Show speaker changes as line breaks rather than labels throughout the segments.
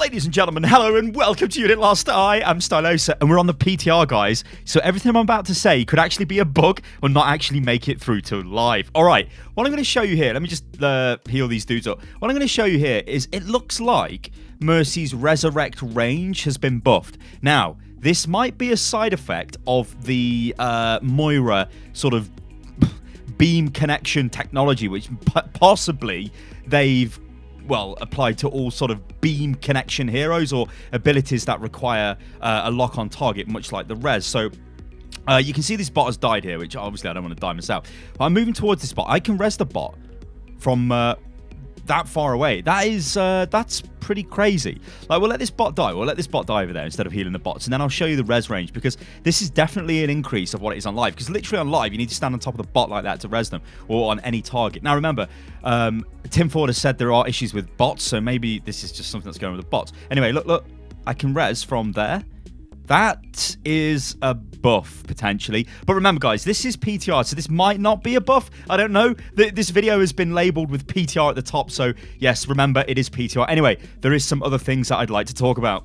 Ladies and gentlemen, hello and welcome to Unit Lost. I am Stylosa and we're on the PTR, guys. So everything I'm about to say could actually be a bug or not actually make it through to live. Alright, what I'm going to show you here, let me just heal these dudes up. What I'm going to show you here is it looks like Mercy's Resurrect range has been buffed. Now, this might be a side effect of the Moira sort of beam connection technology, which possibly they've applied to all sort of beam connection heroes or abilities that require a lock on target, much like the res. So you can see this bot has died here, which obviously I don't want to die myself. But I'm moving towards this bot. I can res the bot from that far away. That's pretty crazy. Like, we'll let this bot die. We'll let this bot die over there instead of healing the bots, and then I'll show you the res range, because this is definitely an increase of what it is on live, because literally on live you need to stand on top of the bot like that to res them, or on any target. Now remember, Tim Ford has said there are issues with bots, so maybe this is just something that's going with the bots. Anyway, look, I can res from there. That is a buff, potentially. But remember, guys, this is PTR, so this might not be a buff. I don't know. This video has been labeled with PTR at the top, so yes, remember, it is PTR. Anyway, there is some other things that I'd like to talk about.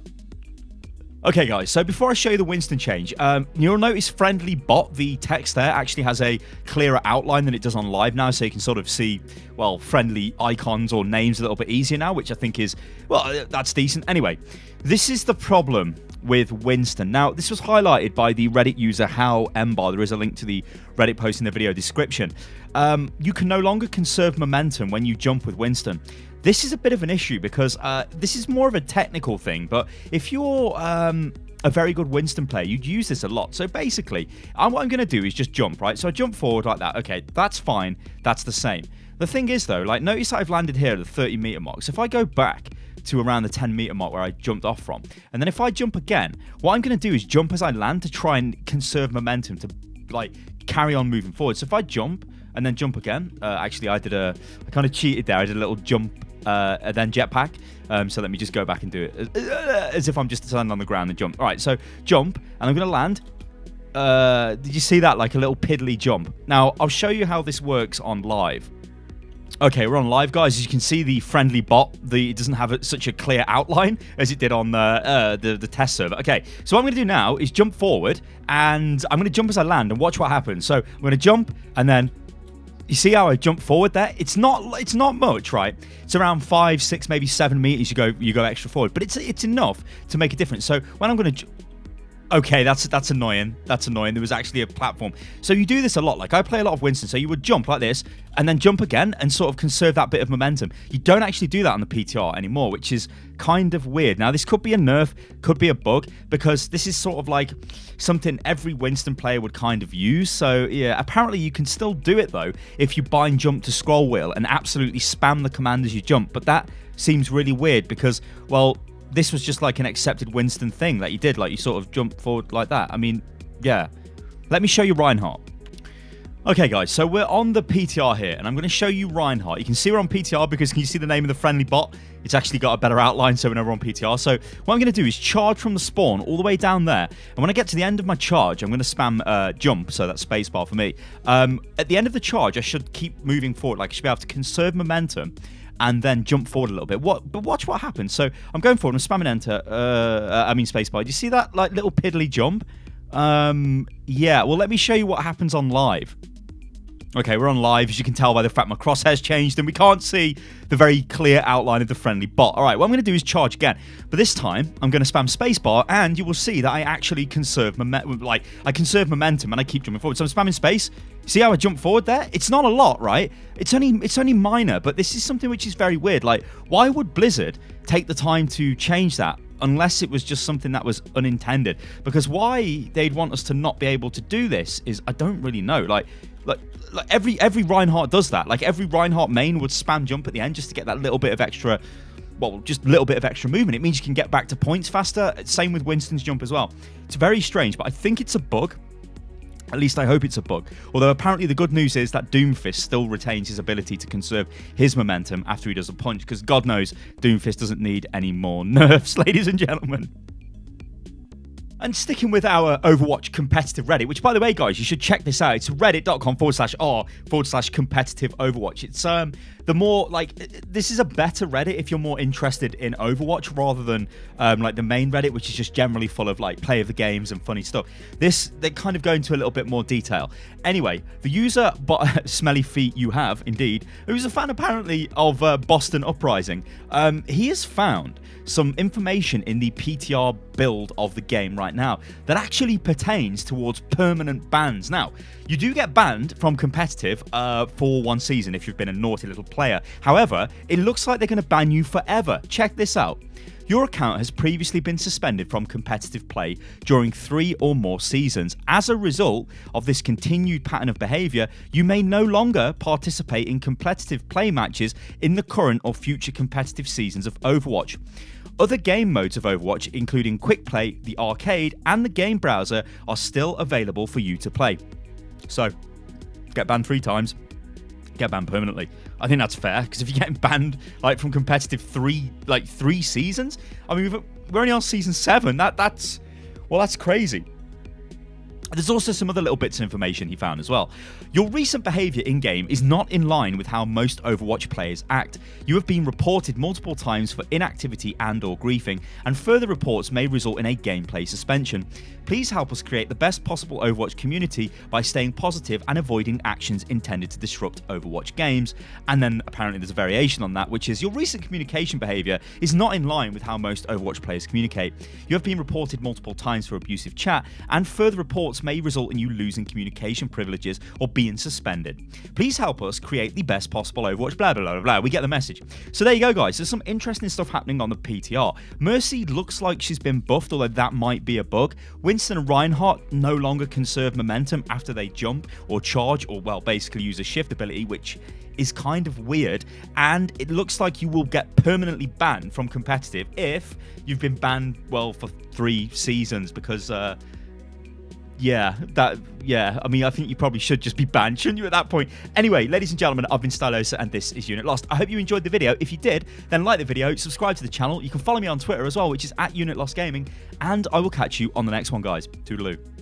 Okay, guys, so before I show you the Winston change, you'll notice Friendly Bot, the text there, actually has a clearer outline than it does on live now, so you can sort of see, well, friendly icons or names a little bit easier now, which I think is, well, that's decent. Anyway, this is the problem with Winston. Now, this was highlighted by the Reddit user How Mbar. There is a link to the Reddit post in the video description. You can no longer conserve momentum when you jump with Winston. This is a bit of an issue because this is more of a technical thing, but if you're a very good Winston player, you'd use this a lot. So basically, what I'm going to do is just jump, right? So I jump forward like that. Okay, that's fine. That's the same. The thing is, though, like, notice I've landed here at the 30-meter mark. So if I go back to around the 10-meter mark where I jumped off from, and then if I jump again, what I'm going to do is jump as I land to try and conserve momentum to, like, carry on moving forward. So if I jump and then jump again, actually I kind of cheated there. I did a little jump and then jetpack. So let me just go back and do it as if I'm just standing on the ground and jump. All right, so jump, and I'm going to land. Did you see that? Like a little piddly jump. Now, I'll show you how this works on live. Okay, we're on live, guys. As you can see, the Friendly Bot, it doesn't have such a clear outline as it did on the test server. Okay, so what I'm going to do now is jump forward, and I'm going to jump as I land, and watch what happens. So I'm going to jump, and then you see how I jump forward there? It's not much, right? It's around 5, 6, maybe 7 meters. You go extra forward, but it's enough to make a difference. So when I'm going to, okay, that's annoying. That's annoying. There was actually a platform. So you do this a lot. Like, I play a lot of Winston, so you would jump like this and then jump again and sort of conserve that bit of momentum. You don't actually do that on the PTR anymore, which is kind of weird. Now, this could be a nerf, could be a bug, because this is sort of like something every Winston player would kind of use. So yeah, apparently you can still do it, though, if you bind jump to scroll wheel and absolutely spam the command as you jump. But that seems really weird because, well, this was just like an accepted Winston thing that you did, like you sort of jump forward like that. I mean, yeah. Let me show you Reinhardt. Okay, guys, so we're on the PTR here, and I'm going to show you Reinhardt. You can see we're on PTR because can you see the name of the Friendly Bot? It's actually got a better outline, so we know we're on PTR. So what I'm going to do is charge from the spawn all the way down there, and when I get to the end of my charge, I'm going to spam jump, so that's spacebar for me. At the end of the charge, I should keep moving forward. Like, I should be able to conserve momentum and then jump forward a little bit. But watch what happens. So I'm going forward, I'm spamming enter, spacebar. Do you see that, like, little piddly jump? Yeah, well, let me show you what happens on live. Okay, we're on live, as you can tell by the fact my crosshairs changed and we can't see the very clear outline of the Friendly Bot. All right, what I'm going to do is charge again, but this time I'm going to spam spacebar, and you will see that I actually conserve momentum. Like, I conserve momentum and I keep jumping forward. So I'm spamming space. See how I jump forward there? It's not a lot, right? It's only minor, but this is something which is very weird. Like, why would Blizzard take the time to change that? Unless it was just something that was unintended. Because why they'd want us to not be able to do this is, I don't really know. Like every Reinhardt does that. Like, every Reinhardt main would spam jump at the end just to get that little bit of extra, well, just a little bit of extra movement. It means you can get back to points faster. Same with Winston's jump as well. It's very strange, but I think it's a bug. At least I hope it's a bug. Although apparently the good news is that Doomfist still retains his ability to conserve his momentum after he does a punch, because God knows Doomfist doesn't need any more nerfs, ladies and gentlemen. And sticking with our Overwatch competitive Reddit, which, by the way, guys, you should check this out. It's reddit.com/r/competitive Overwatch. It's the more, like, this is a better Reddit if you're more interested in Overwatch rather than like the main Reddit, which is just generally full of like play of the games and funny stuff. They kind of go into a little bit more detail. Anyway, the user Smelly Feet You Have, indeed, who's a fan apparently of Boston Uprising, he has found some information in the PTR build of the game right now that actually pertains towards permanent bans. Now, you do get banned from competitive for 1 season if you've been a naughty little player. However, it looks like they're going to ban you forever. Check this out. Your account has previously been suspended from competitive play during 3 or more seasons. As a result of this continued pattern of behavior, you may no longer participate in competitive play matches in the current or future competitive seasons of Overwatch. Other game modes of Overwatch, including Quick Play, the Arcade, and the game browser, are still available for you to play. So, get banned 3 times, get banned permanently. I think that's fair, because if you're getting banned like from competitive 3 seasons, I mean, we're only on season 7. That's crazy. There's also some other little bits of information he found as well. Your recent behavior in-game is not in line with how most Overwatch players act. You have been reported multiple times for inactivity and/or griefing, and further reports may result in a gameplay suspension. Please help us create the best possible Overwatch community by staying positive and avoiding actions intended to disrupt Overwatch games. And then apparently there's a variation on that, which is your recent communication behavior is not in line with how most Overwatch players communicate. You have been reported multiple times for abusive chat, and further reports may result in you losing communication privileges or being suspended. Please help us create the best possible Overwatch, blah, blah, blah, blah. We get the message. So there you go, guys. There's some interesting stuff happening on the PTR. Mercy looks like she's been buffed, although that might be a bug. Winston and Reinhardt no longer conserve momentum after they jump or charge or, well, basically use a shift ability, which is kind of weird. And it looks like you will get permanently banned from competitive if you've been banned, well, for 3 seasons because, yeah, I mean, I think you probably should just be banned, shouldn't you, at that point? Anyway, ladies and gentlemen, I've been Stylosa, and this is Unit Lost. I hope you enjoyed the video. If you did, then like the video, subscribe to the channel. You can follow me on Twitter as well, which is @UnitLostGaming, and I will catch you on the next one, guys. Toodaloo.